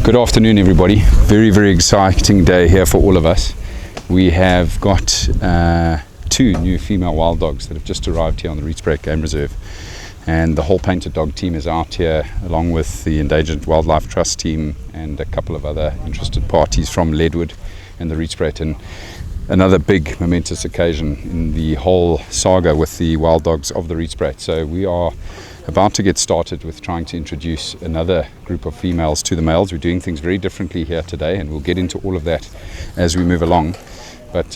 Good afternoon, everybody. Very, very exciting day here for all of us. We have got two new female wild dogs that have just arrived here on the Rietspruit Game Reserve, and the whole PaintedDog team is out here along with the Endangered Wildlife Trust team and a couple of other interested parties from Leadwood and the Rietspruit, and another big momentous occasion in the whole saga with the wild dogs of the Rietspruit. So we are about to get started with trying to introduce another group of females to the males. We're doing things very differently here today, and we'll get into all of that as we move along. But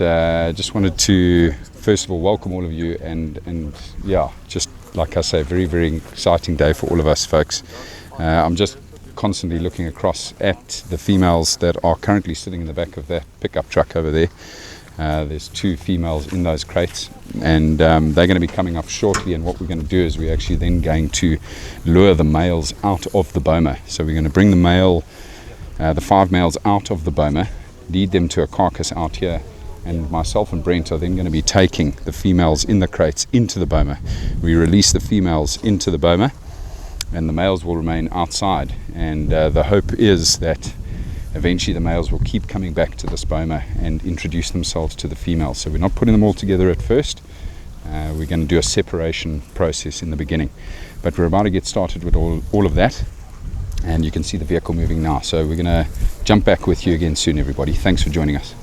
just wanted to first of all welcome all of you, and yeah, just like I say, very, very exciting day for all of us folks. I'm just constantly looking across at the females that are currently sitting in the back of that pickup truck over there. There's two females in those crates, and they're going to be coming up shortly, and what we're going to do is we're actually then going to lure the males out of the boma. So we're going to bring the 5 males out of the boma, lead them to a carcass out here, and myself and Brent are then going to be taking the females in the crates into the boma. We release the females into the boma, and the males will remain outside, and the hope is that eventually the males will keep coming back to this boma and introduce themselves to the females. So we're not putting them all together at first. We're going to do a separation process in the beginning. But we're about to get started with all of that. And you can see the vehicle moving now. So we're going to jump back with you again soon, everybody. Thanks for joining us.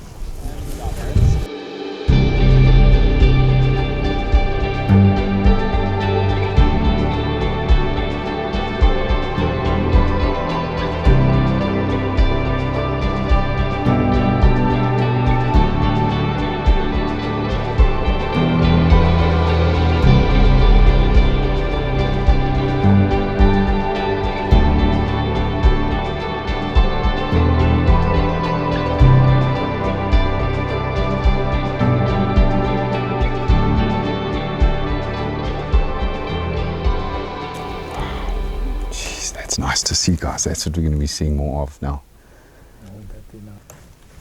Nice to see, guys. That's what we're going to be seeing more of now.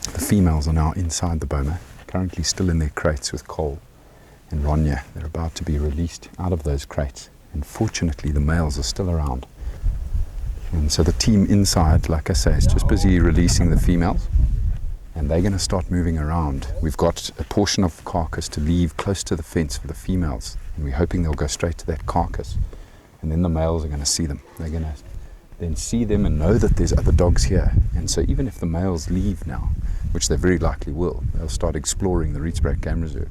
The females are now inside the boma, currently still in their crates with Cole and Ronya. They're about to be released out of those crates, and fortunately the males are still around. And so the team inside, like I say, is just busy releasing the females, and they're going to start moving around. We've got a portion of the carcass to leave close to the fence for the females, and we're hoping they'll go straight to that carcass, and then the males are going to see them. They're going to then see them and know that there's other dogs here. And so even if the males leave now, which they very likely will, they'll start exploring the Rietspruit Game Reserve.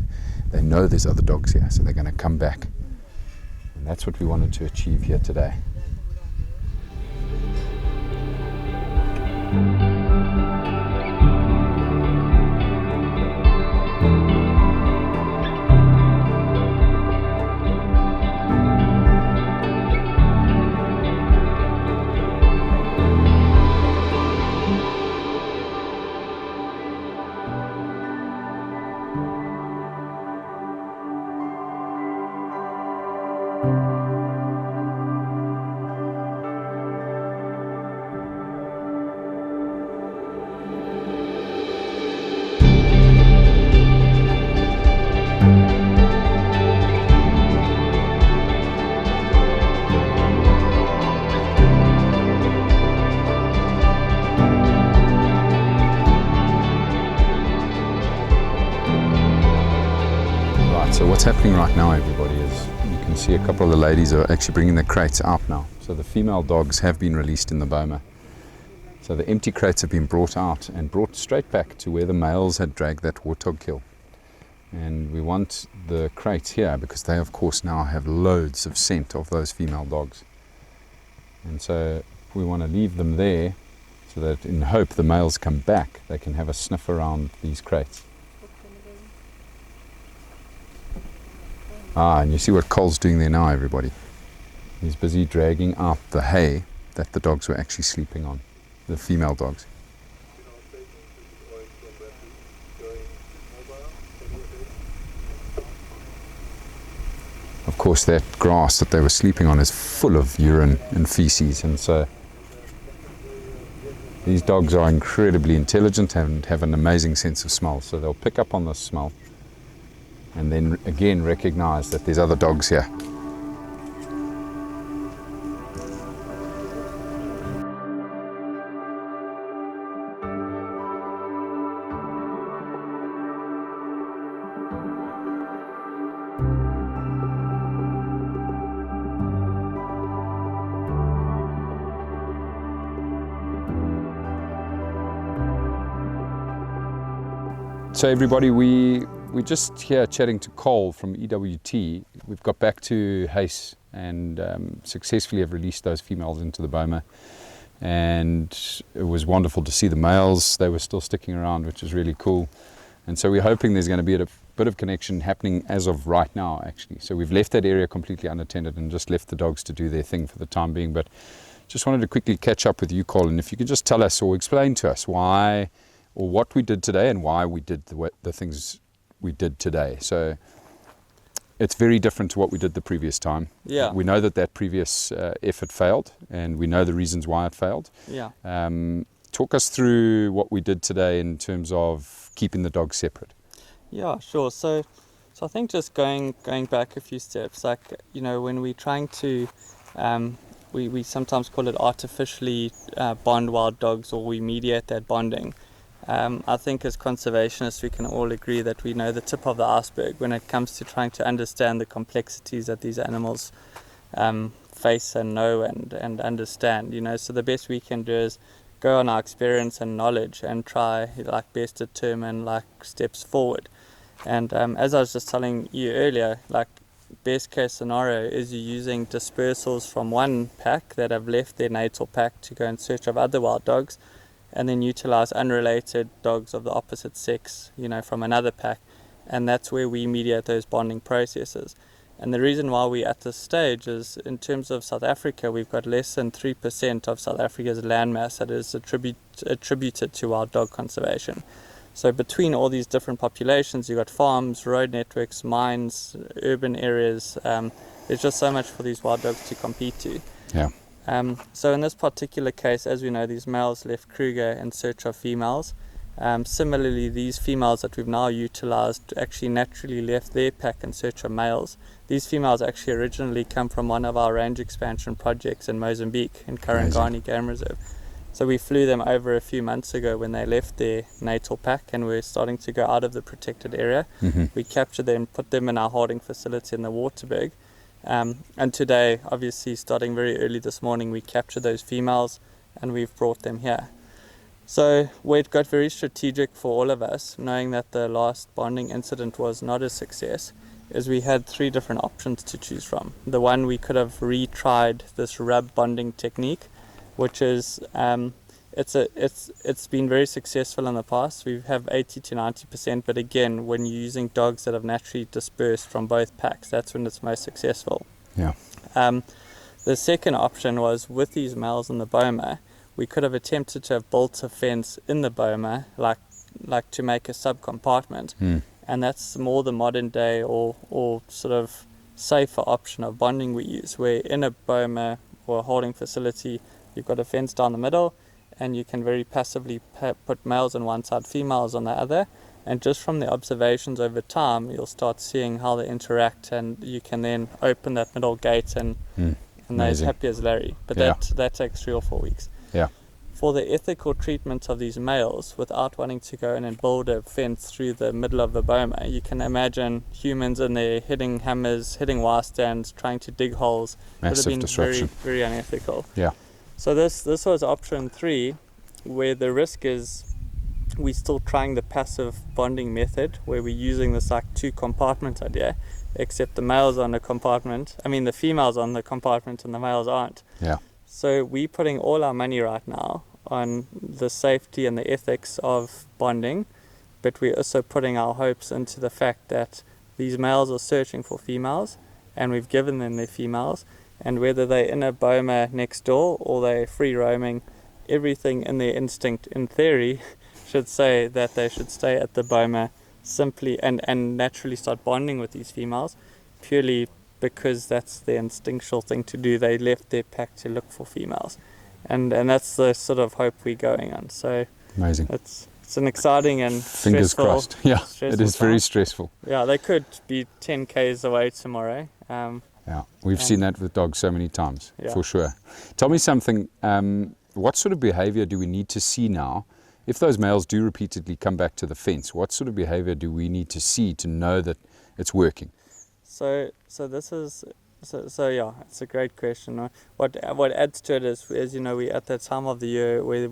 They know there's other dogs here, so they're going to come back. And that's what we wanted to achieve here today. So what's happening right now, everybody, is you can see a couple of the ladies are actually bringing the crates out now. So the female dogs have been released in the boma. So the empty crates have been brought out and brought straight back to where the males had dragged that warthog kill. And we want the crates here because they, of course, now have loads of scent of those female dogs. And so we want to leave them there so that in hope the males come back, they can have a sniff around these crates. And you see what Cole's doing there now, everybody. He's busy dragging out the hay that the dogs were actually sleeping on, the female dogs. Of course, that grass that they were sleeping on is full of urine and feces, and so these dogs are incredibly intelligent and have an amazing sense of smell, so they'll pick up on this smell and then again recognize that there's other dogs here. So everybody, we're just here chatting to Cole from EWT. We've got back to Hace and successfully have released those females into the boma. And it was wonderful to see the males. They were still sticking around, which is really cool. And so we're hoping there's going to be a bit of connection happening as of right now, actually. So we've left that area completely unattended and just left the dogs to do their thing for the time being. But just wanted to quickly catch up with you, Colin. If you could just tell us or explain to us why or what we did today and why we did the things we did today. So it's very different to what we did the previous time. Yeah. We know that previous effort failed, and we know the reasons why it failed. Yeah. Talk us through what we did today in terms of keeping the dogs separate. Yeah, sure. So I think just going back a few steps, like, you know, when we're trying to, we sometimes call it artificially bond wild dogs, or we mediate that bonding. I think as conservationists we can all agree that we know the tip of the iceberg when it comes to trying to understand the complexities that these animals face and know and understand, you know. So the best we can do is go on our experience and knowledge and try, like, best determine, like, steps forward. And as I was just telling you earlier, like, best case scenario is you're using dispersals from one pack that have left their natal pack to go in search of other wild dogs, and then utilize unrelated dogs of the opposite sex, you know, from another pack, and that's where we mediate those bonding processes. And the reason why we're at this stage is, in terms of South Africa, we've got less than 3% of South Africa's landmass that is attributed to wild dog conservation. So between all these different populations, you've got farms, road networks, mines, urban areas. There's just so much for these wild dogs to compete to. Yeah. So in this particular case, as we know, these males left Kruger in search of females. Similarly, these females that we've now utilized actually naturally left their pack in search of males. These females actually originally come from one of our range expansion projects in Mozambique, in Karangani Game Reserve. So we flew them over a few months ago when they left their natal pack and were starting to go out of the protected area. Mm-hmm. We captured them, put them in our holding facility in the Waterberg. And today, obviously starting very early this morning, we captured those females and we've brought them here. So where it got very strategic for all of us, knowing that the last bonding incident was not a success, is we had 3 different options to choose from. The one, we could have retried this rub bonding technique, which is it's been very successful in the past. We have 80 to 90%, but again, when you're using dogs that have naturally dispersed from both packs, that's when it's most successful. Yeah. The second option was, with these males in the boma, we could have attempted to have built a fence in the boma, like to make a sub-compartment. And that's more the modern day or sort of safer option of bonding we use, where in a boma or a holding facility, you've got a fence down the middle, and you can very passively put males on one side, females on the other, and just from the observations over time, you'll start seeing how they interact, and you can then open that middle gate and they're as happy as Larry. But that takes 3 or 4 weeks. Yeah. For the ethical treatment of these males, without wanting to go in and build a fence through the middle of the boma, you can imagine humans in there hitting hammers, hitting wire stands, trying to dig holes. Massive would have been disruption. very, very unethical. Yeah. So this was option 3, where the risk is we're still trying the passive bonding method, where we're using this like 2 compartment idea, except the males on the compartment, the females on the compartment and the males aren't. Yeah. So we're putting all our money right now on the safety and the ethics of bonding, but we're also putting our hopes into the fact that these males are searching for females, and we've given them their females, and whether they're in a boma next door or they're free roaming, everything in their instinct, in theory, should say that they should stay at the boma simply and naturally start bonding with these females, purely because that's the instinctual thing to do. They left their pack to look for females, and that's the sort of hope we're going on. So amazing. It's an exciting and fingers crossed. Yeah, it is very stressful. Yeah, they could be 10 k's away tomorrow. Yeah, we've seen that with dogs so many times, for sure. Tell me something, what sort of behavior do we need to see now? If those males do repeatedly come back to the fence, what sort of behavior do we need to see to know that it's working? So it's a great question. What adds to it is, as you know, we at that time of the year where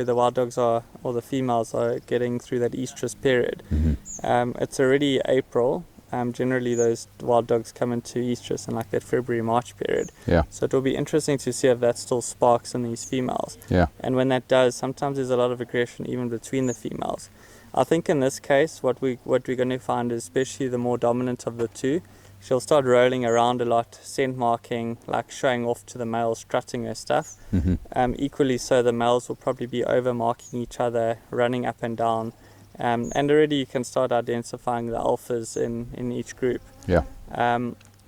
the wild dogs are, or the females are getting through that estrus period. Mm-hmm. It's already April. Generally those wild dogs come into estrus in like that February-March period. Yeah. So it will be interesting to see if that still sparks in these females. Yeah. And when that does, sometimes there's a lot of aggression even between the females. I think in this case, what we're going to find is, especially the more dominant of the two, she'll start rolling around a lot, scent marking, like showing off to the males, strutting her stuff. Mm-hmm. Equally so, the males will probably be over marking each other, running up and down. And already you can start identifying the alphas in each group. Yeah.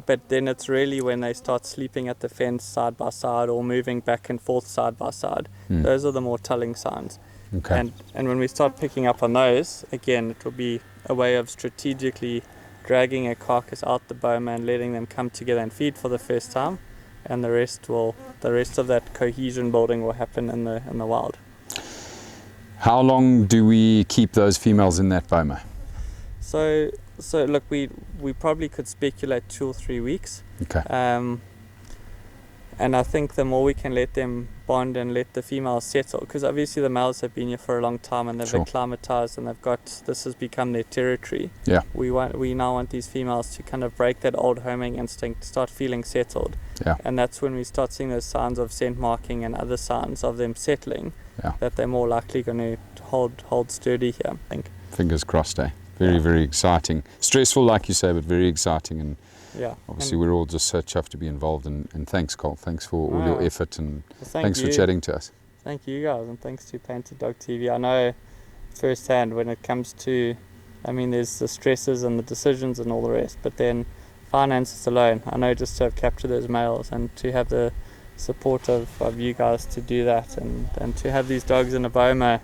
But then it's really when they start sleeping at the fence side by side or moving back and forth side by side. Those are the more telling signs. Okay. And when we start picking up on those, again, it will be a way of strategically dragging a carcass out the boma and letting them come together and feed for the first time, and the rest of that cohesion building will happen in the wild. How long do we keep those females in that boma? So look, we probably could speculate 2 or 3 weeks. Okay. And I think the more we can let them bond and let the females settle, because obviously the males have been here for a long time and they've acclimatized and this has become their territory. Yeah. We now want these females to kind of break that old homing instinct, start feeling settled. Yeah. And that's when we start seeing those signs of scent marking and other signs of them settling. Yeah. That they're more likely going to hold sturdy here, I think. Fingers crossed, eh? Very exciting. Stressful, like you say, but very exciting. And yeah, obviously we're all just so chuffed to be involved. And thanks, Cole. Thanks for all your effort, and thanks for chatting to us. Thank you guys, and thanks to PaintedDog TV. I know firsthand when it comes to, there's the stresses and the decisions and all the rest, but then finances alone, I know just to have captured those males and to have the support of you guys to do that, and to have these dogs in a boma.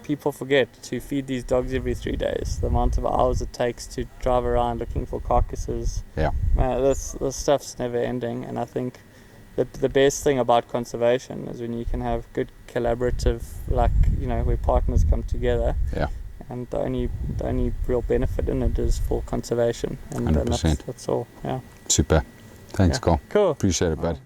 People forget to feed these dogs every 3 days. The amount of hours it takes to drive around looking for carcasses. Yeah. This stuff's never ending, and I think that the best thing about conservation is when you can have good collaborative, where partners come together. Yeah. And the only real benefit in it is for conservation. And 100%. That's all. Yeah. Super. Thanks, Cole. Cool. Appreciate it, bud.